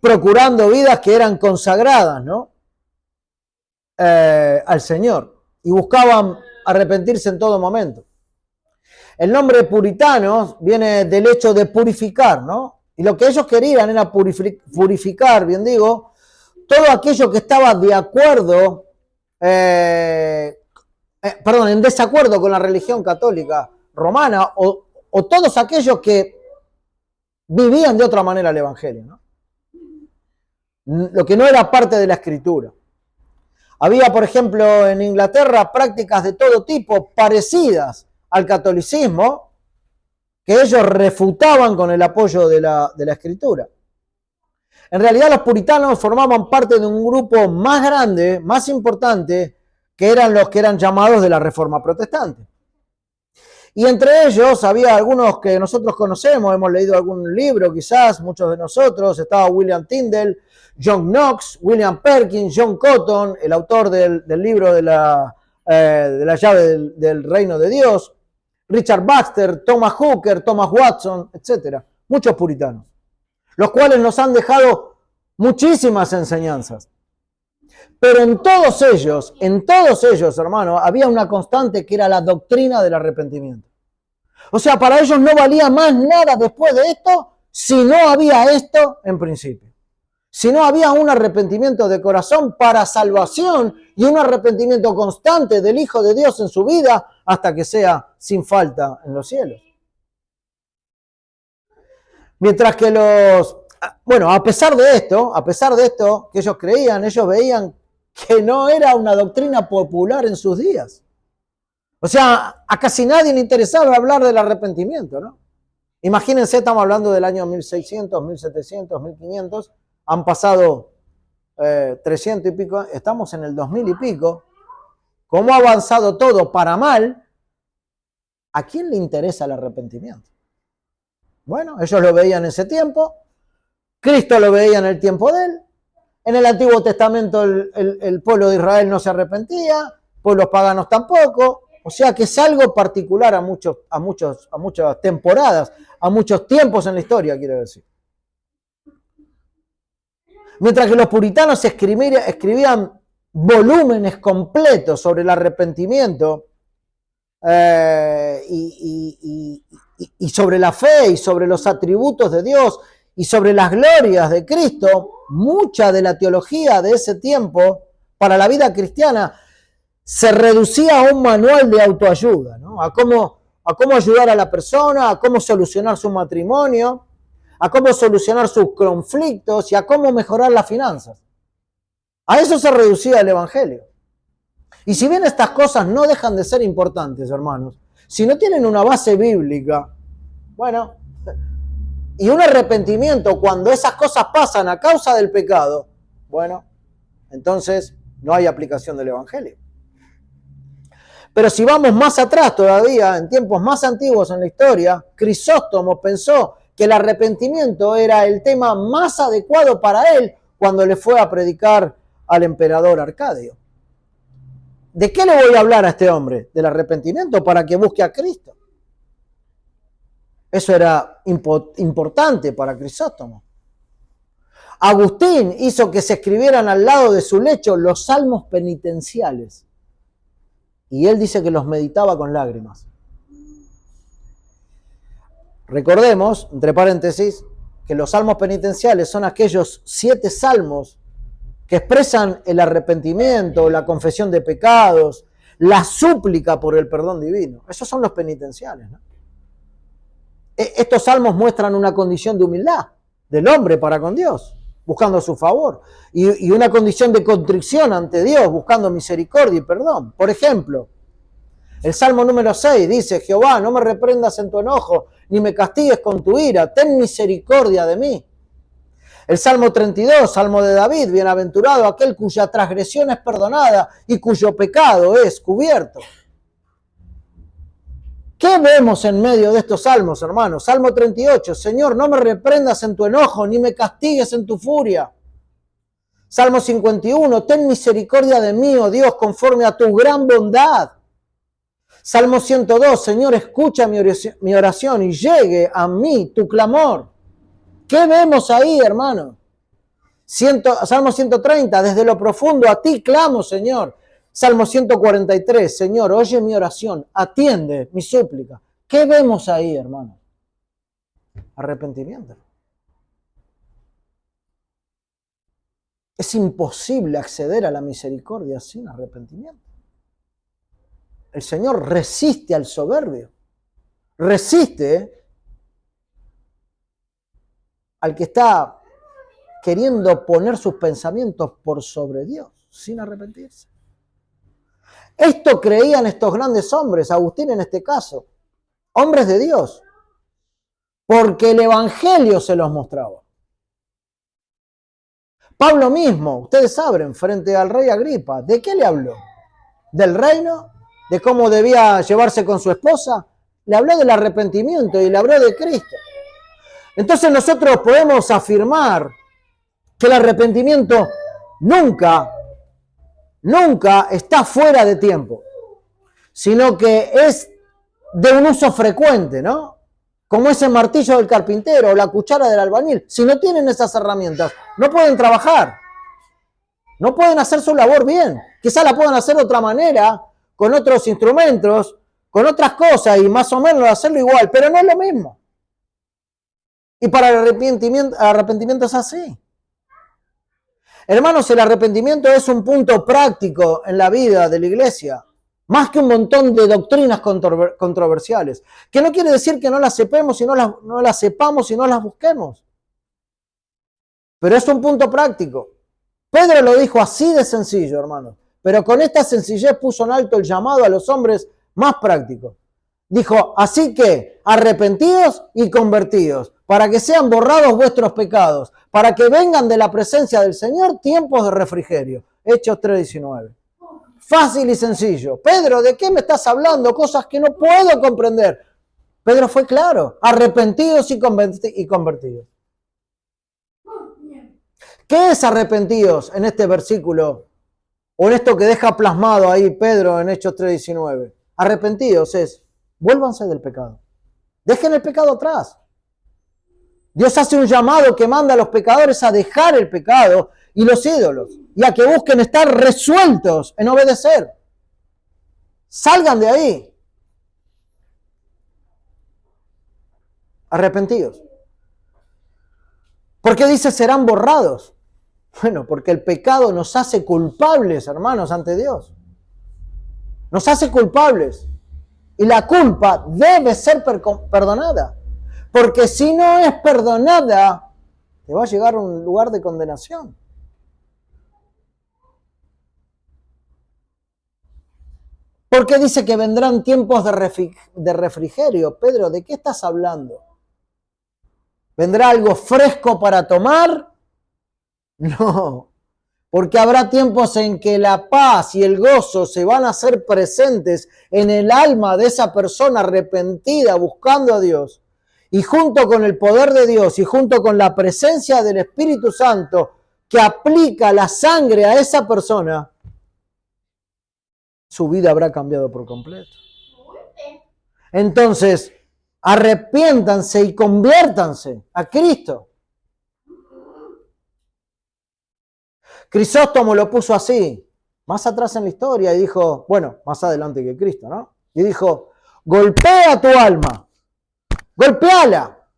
A: Procurando vidas que eran consagradas, ¿no? Al Señor. Y buscaban arrepentirse en todo momento. El nombre puritanos viene del hecho de purificar, ¿no? Y lo que ellos querían era purificar, bien digo, todo aquello que estaba de acuerdo, en desacuerdo con la religión católica romana o todos aquellos que vivían de otra manera el Evangelio, ¿no? Lo que no era parte de la Escritura. Había, por ejemplo, en Inglaterra prácticas de todo tipo parecidas al catolicismo que ellos refutaban con el apoyo de la Escritura. En realidad los puritanos formaban parte de un grupo más grande, más importante, que eran los que eran llamados de la Reforma Protestante. Y entre ellos había algunos que nosotros conocemos, hemos leído algún libro quizás, muchos de nosotros, estaba William Tyndale, John Knox, William Perkins, John Cotton, el autor del libro de la llave del reino de Dios. Richard Baxter, Thomas Hooker, Thomas Watson, etc. Muchos puritanos, los cuales nos han dejado muchísimas enseñanzas. Pero en todos ellos, hermano, había una constante que era la doctrina del arrepentimiento. O sea, para ellos no valía más nada después de esto si no había esto en principio. Si no había un arrepentimiento de corazón para salvación y un arrepentimiento constante del Hijo de Dios en su vida hasta que sea sin falta en los cielos. Mientras que a pesar de esto que ellos creían, ellos veían que no era una doctrina popular en sus días. O sea, a casi nadie le interesaba hablar del arrepentimiento, ¿no? Imagínense, estamos hablando del año 1600, 1700, 1500, han pasado 300 y pico, estamos en el 2000 y pico. ¿Cómo ha avanzado todo para mal? ¿A quién le interesa el arrepentimiento? Bueno, ellos lo veían en ese tiempo, Cristo lo veía en el tiempo de él, en el Antiguo Testamento el pueblo de Israel no se arrepentía, pueblos paganos tampoco, o sea que es algo particular a muchas temporadas, a muchos tiempos en la historia, quiero decir. Mientras que los puritanos escribían volúmenes completos sobre el arrepentimiento y sobre la fe y sobre los atributos de Dios y sobre las glorias de Cristo, mucha de la teología de ese tiempo para la vida cristiana se reducía a un manual de autoayuda, ¿no? A cómo ayudar a la persona, a cómo solucionar su matrimonio, a cómo solucionar sus conflictos y a cómo mejorar las finanzas. A eso se reducía el Evangelio. Y si bien estas cosas no dejan de ser importantes, hermanos, si no tienen una base bíblica, bueno, y un arrepentimiento cuando esas cosas pasan a causa del pecado, bueno, entonces no hay aplicación del Evangelio. Pero si vamos más atrás todavía, en tiempos más antiguos en la historia, Crisóstomo pensó que el arrepentimiento era el tema más adecuado para él cuando le fue a predicar al emperador Arcadio. ¿De qué le voy a hablar a este hombre? Del arrepentimiento para que busque a Cristo. Eso era importante para Crisóstomo. Agustín hizo que se escribieran al lado de su lecho los salmos penitenciales. Y él dice que los meditaba con lágrimas. Recordemos, entre paréntesis, que los salmos penitenciales son aquellos 7 salmos que expresan el arrepentimiento, la confesión de pecados, la súplica por el perdón divino. Esos son los penitenciales, ¿no? Estos salmos muestran una condición de humildad del hombre para con Dios, buscando su favor, y una condición de contrición ante Dios, buscando misericordia y perdón. Por ejemplo, el Salmo número 6 dice: Jehová, no me reprendas en tu enojo, ni me castigues con tu ira, ten misericordia de mí. El Salmo 32, Salmo de David: bienaventurado aquel cuya transgresión es perdonada y cuyo pecado es cubierto. ¿Qué vemos en medio de estos salmos, hermanos? Salmo 38, Señor, no me reprendas en tu enojo, ni me castigues en tu furia. Salmo 51, ten misericordia de mí, oh Dios, conforme a tu gran bondad. Salmo 102, Señor, escucha mi oración y llegue a mí tu clamor. ¿Qué vemos ahí, hermano? Salmo 130, desde lo profundo a ti clamo, Señor. Salmo 143, Señor, oye mi oración, atiende mi súplica. ¿Qué vemos ahí, hermano? Arrepentimiento. Es imposible acceder a la misericordia sin arrepentimiento. El Señor resiste al soberbio, resiste al que está queriendo poner sus pensamientos por sobre Dios, sin arrepentirse. Esto creían estos grandes hombres, Agustín en este caso, hombres de Dios, porque el Evangelio se los mostraba. Pablo mismo, ustedes saben, frente al rey Agripa, ¿de qué le habló? ¿Del reino? ¿De cómo debía llevarse con su esposa? Le habló del arrepentimiento y le habló de Cristo. Entonces nosotros podemos afirmar que el arrepentimiento nunca está fuera de tiempo, sino que es de un uso frecuente, ¿no? Como ese martillo del carpintero o la cuchara del albañil. Si no tienen esas herramientas, no pueden trabajar. No pueden hacer su labor bien. Quizás la puedan hacer de otra manera, con otros instrumentos, con otras cosas y más o menos hacerlo igual, pero no es lo mismo. Y para el arrepentimiento es así. Hermanos, el arrepentimiento es un punto práctico en la vida de la iglesia, más que un montón de doctrinas controversiales, que no quiere decir que no las sepamos y no las sepamos y no las busquemos. Pero es un punto práctico. Pedro lo dijo así de sencillo, hermanos, pero con esta sencillez puso en alto el llamado a los hombres más prácticos. Dijo, así que arrepentidos y convertidos, para que sean borrados vuestros pecados, para que vengan de la presencia del Señor tiempos de refrigerio. Hechos 3:19. Fácil y sencillo. Pedro, ¿de qué me estás hablando? Cosas que no puedo comprender. Pedro fue claro, arrepentidos y convertidos. ¿Qué es arrepentidos en este versículo? O en esto que deja plasmado ahí Pedro en Hechos 3:19. Arrepentidos es, vuélvanse del pecado. Dejen el pecado atrás. Dios hace un llamado que manda a los pecadores a dejar el pecado y los ídolos y a que busquen estar resueltos en obedecer. Salgan de ahí. Arrepentidos. ¿Por qué dice serán borrados? Bueno, porque el pecado nos hace culpables, hermanos, ante Dios. Nos hace culpables. Y la culpa debe ser perdonada. Porque si no es perdonada, te va a llegar a un lugar de condenación. Porque dice que vendrán tiempos de refrigerio. Pedro, ¿de qué estás hablando? ¿Vendrá algo fresco para tomar? No, porque habrá tiempos en que la paz y el gozo se van a hacer presentes en el alma de esa persona arrepentida buscando a Dios. Y junto con el poder de Dios y junto con la presencia del Espíritu Santo que aplica la sangre a esa persona, su vida habrá cambiado por completo. Entonces, arrepiéntanse y conviértanse a Cristo. Crisóstomo lo puso así, más atrás en la historia, y dijo, bueno, más adelante que Cristo, ¿no? Y dijo, golpea tu alma, golpeala,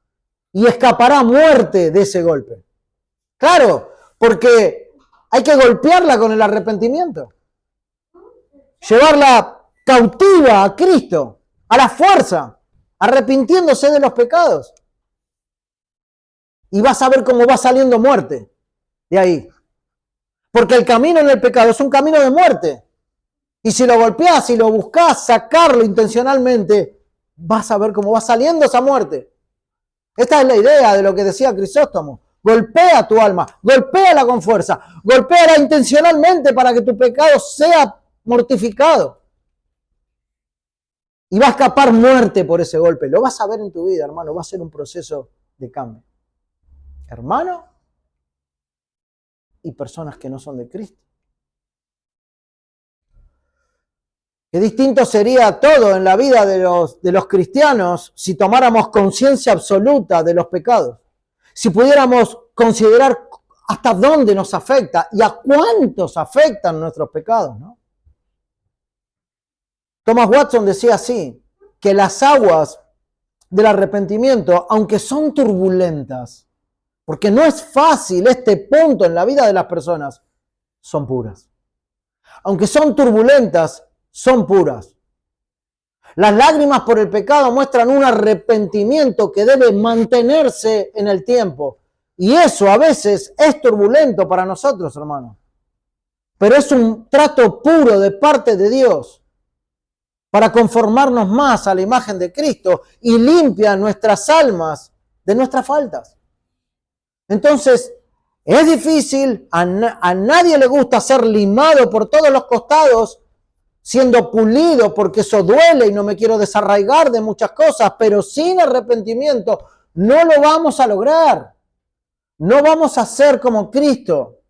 A: y escapará muerte de ese golpe. Claro, porque hay que golpearla con el arrepentimiento. Llevarla cautiva a Cristo, a la fuerza, arrepintiéndose de los pecados. Y vas a ver cómo va saliendo muerte de ahí. Porque el camino en el pecado es un camino de muerte. Y si lo golpeás, si lo buscás sacarlo intencionalmente, vas a ver cómo va saliendo esa muerte. Esta es la idea de lo que decía Crisóstomo. Golpea tu alma, golpéala con fuerza, golpéala intencionalmente para que tu pecado sea mortificado. Y va a escapar muerte por ese golpe. Lo vas a ver en tu vida, hermano. Va a ser un proceso de cambio. Hermano y personas que no son de Cristo. Qué distinto sería todo en la vida de los cristianos si tomáramos conciencia absoluta de los pecados. Si pudiéramos considerar hasta dónde nos afecta y a cuántos afectan nuestros pecados, ¿no? Thomas Watson decía así, que las aguas del arrepentimiento, aunque son turbulentas, porque no es fácil este punto en la vida de las personas, son puras. Aunque son turbulentas, son puras. Las lágrimas por el pecado muestran un arrepentimiento que debe mantenerse en el tiempo. Y eso a veces es turbulento para nosotros, hermanos. Pero es un trato puro de parte de Dios para conformarnos más a la imagen de Cristo y limpia nuestras almas de nuestras faltas. Entonces, es difícil, a nadie le gusta ser limado por todos los costados, siendo pulido, porque eso duele y no me quiero desarraigar de muchas cosas, pero sin arrepentimiento no lo vamos a lograr. No vamos a ser como Cristo,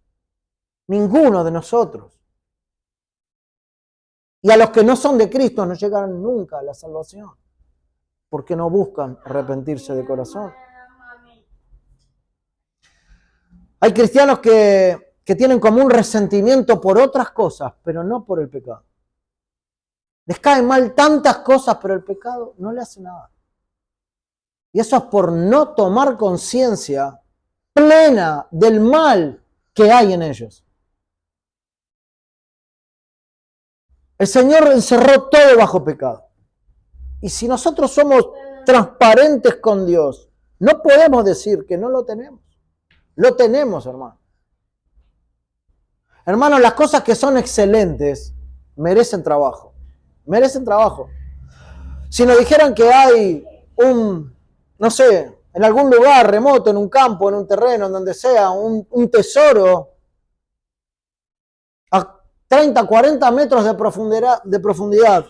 A: ninguno de nosotros. Y a los que no son de Cristo no llegarán nunca a la salvación. porque no buscan arrepentirse de corazón. Hay cristianos que tienen como un resentimiento por otras cosas, pero no por el pecado. Les caen mal tantas cosas, pero el pecado no le hace nada. Y eso es por no tomar conciencia plena del mal que hay en ellos. El Señor encerró todo bajo pecado. Y si nosotros somos transparentes con Dios, no podemos decir que no lo tenemos. Lo tenemos, hermano. Hermanos, las cosas que son excelentes merecen trabajo. Merecen trabajo. Si nos dijeran que hay no sé, en algún lugar remoto, en un campo, en un terreno, en donde sea, un tesoro a 30, 40 metros de profundidad,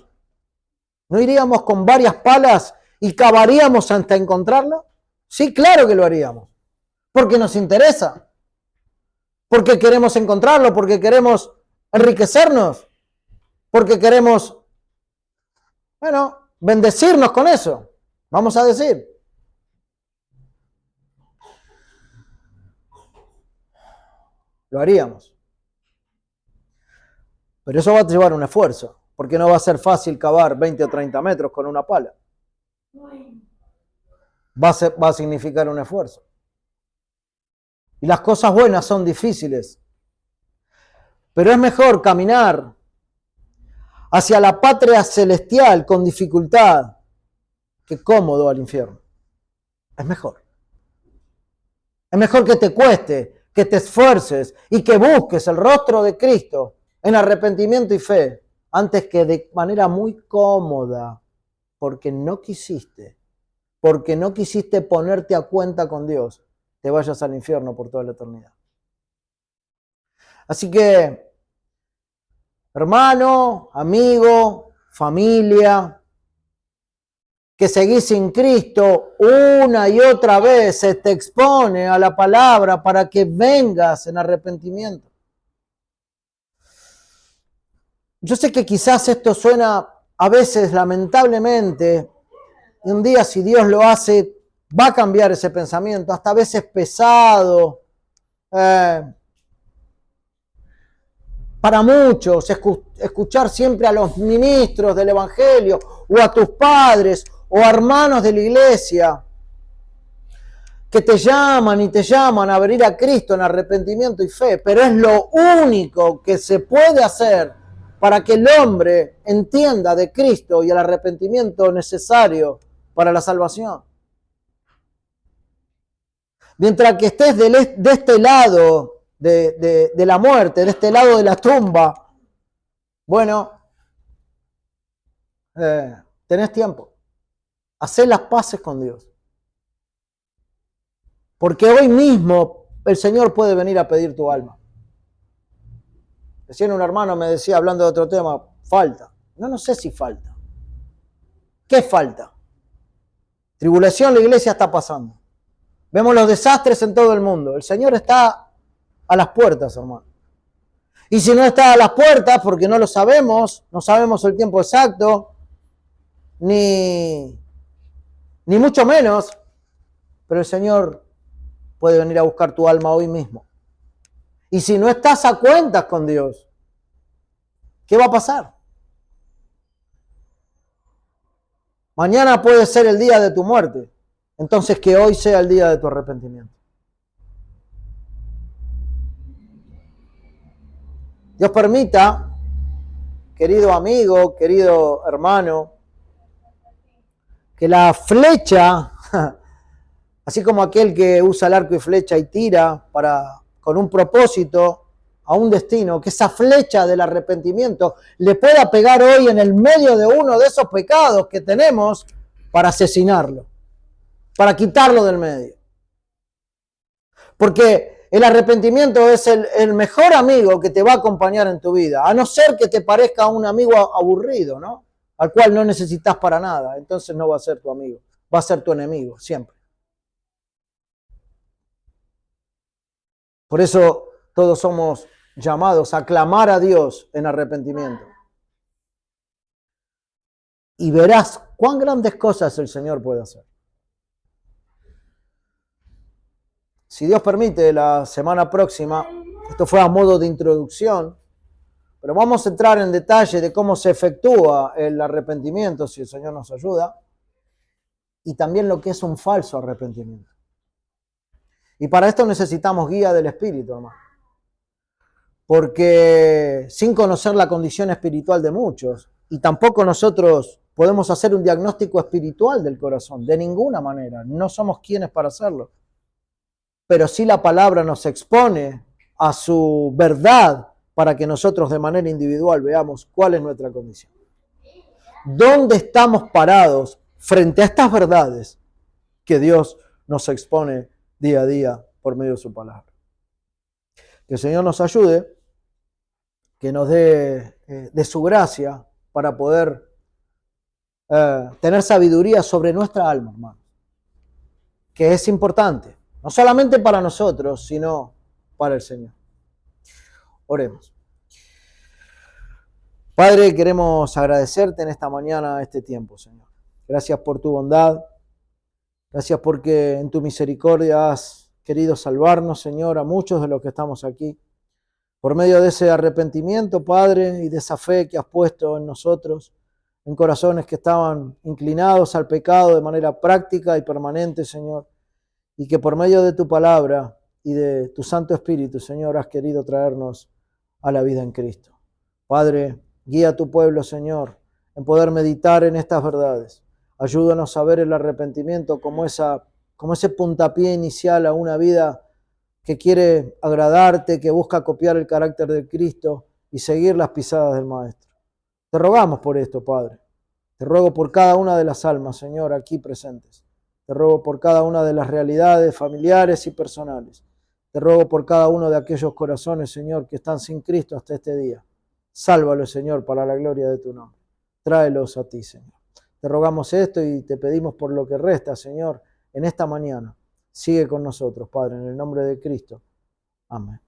A: ¿no iríamos con varias palas y cavaríamos hasta encontrarlo? Sí, claro que lo haríamos. Porque nos interesa. Porque queremos encontrarlo, porque queremos enriquecernos, porque queremos, bendecirnos con eso, vamos a decir. Lo haríamos. Pero eso va a llevar un esfuerzo, porque no va a ser fácil cavar 20 o 30 metros con una pala. Va a significar un esfuerzo. Y las cosas buenas son difíciles. Pero es mejor caminar hacia la patria celestial con dificultad que cómodo al infierno. Es mejor. Es mejor que te cueste, que te esfuerces y que busques el rostro de Cristo en arrepentimiento y fe, antes que de manera muy cómoda, porque no quisiste ponerte a cuenta con Dios, te vayas al infierno por toda la eternidad. Así que, hermano, amigo, familia, que seguís sin Cristo, una y otra vez se te expone a la palabra para que vengas en arrepentimiento. Yo sé que quizás esto suena a veces lamentablemente, y un día si Dios lo hace, va a cambiar ese pensamiento, hasta a veces pesado. Para muchos, escuchar siempre a los ministros del Evangelio, o a tus padres, o a hermanos de la iglesia, que te llaman a venir a Cristo en arrepentimiento y fe, pero es lo único que se puede hacer para que el hombre entienda de Cristo y el arrepentimiento necesario para la salvación. Mientras que estés de este lado de la muerte, de este lado de la tumba, tenés tiempo. Hacé las paces con Dios. Porque hoy mismo el Señor puede venir a pedir tu alma. Recién un hermano me decía, hablando de otro tema, falta. No sé si falta. ¿Qué falta? Tribulación, la iglesia está pasando. Vemos los desastres en todo el mundo. El Señor está a las puertas, hermano. Y si no está a las puertas, porque no lo sabemos, no sabemos el tiempo exacto, ni mucho menos, pero el Señor puede venir a buscar tu alma hoy mismo. Y si no estás a cuentas con Dios, ¿qué va a pasar? Mañana puede ser el día de tu muerte. Entonces que hoy sea el día de tu arrepentimiento. Dios permita, querido amigo, querido hermano, que la flecha, así como aquel que usa el arco y flecha y tira con un propósito a un destino, que esa flecha del arrepentimiento le pueda pegar hoy en el medio de uno de esos pecados que tenemos para asesinarlo, para quitarlo del medio. Porque el arrepentimiento es el mejor amigo que te va a acompañar en tu vida, a no ser que te parezca un amigo aburrido, ¿no? Al cual no necesitas para nada, entonces no va a ser tu amigo, va a ser tu enemigo, siempre. Por eso todos somos llamados a clamar a Dios en arrepentimiento. y verás cuán grandes cosas el Señor puede hacer. Si Dios permite, la semana próxima, esto fue a modo de introducción, pero vamos a entrar en detalle de cómo se efectúa el arrepentimiento, si el Señor nos ayuda, y también lo que es un falso arrepentimiento. Y para esto necesitamos guía del Espíritu, hermano. Porque sin conocer la condición espiritual de muchos, y tampoco nosotros podemos hacer un diagnóstico espiritual del corazón, de ninguna manera, no somos quienes para hacerlo. Pero sí la palabra nos expone a su verdad para que nosotros de manera individual veamos cuál es nuestra condición. ¿Dónde estamos parados frente a estas verdades que Dios nos expone día a día por medio de su palabra? Que el Señor nos ayude, que nos dé de su gracia para poder tener sabiduría sobre nuestra alma, hermano. Que es importante, no solamente para nosotros, sino para el Señor. Oremos. Padre, queremos agradecerte en esta mañana este tiempo, Señor. Gracias por tu bondad. Gracias porque en tu misericordia has querido salvarnos, Señor, a muchos de los que estamos aquí. Por medio de ese arrepentimiento, Padre, y de esa fe que has puesto en nosotros, en corazones que estaban inclinados al pecado de manera práctica y permanente, Señor. Y que por medio de tu palabra y de tu Santo Espíritu, Señor, has querido traernos a la vida en Cristo. Padre, guía a tu pueblo, Señor, en poder meditar en estas verdades. Ayúdanos a ver el arrepentimiento como ese puntapié inicial a una vida que quiere agradarte, que busca copiar el carácter de Cristo y seguir las pisadas del Maestro. Te rogamos por esto, Padre. Te ruego por cada una de las almas, Señor, aquí presentes. Te ruego por cada una de las realidades familiares y personales. Te ruego por cada uno de aquellos corazones, Señor, que están sin Cristo hasta este día. Sálvalos, Señor, para la gloria de tu nombre. Tráelos a ti, Señor. Te rogamos esto y te pedimos por lo que resta, Señor, en esta mañana. Sigue con nosotros, Padre, en el nombre de Cristo. Amén.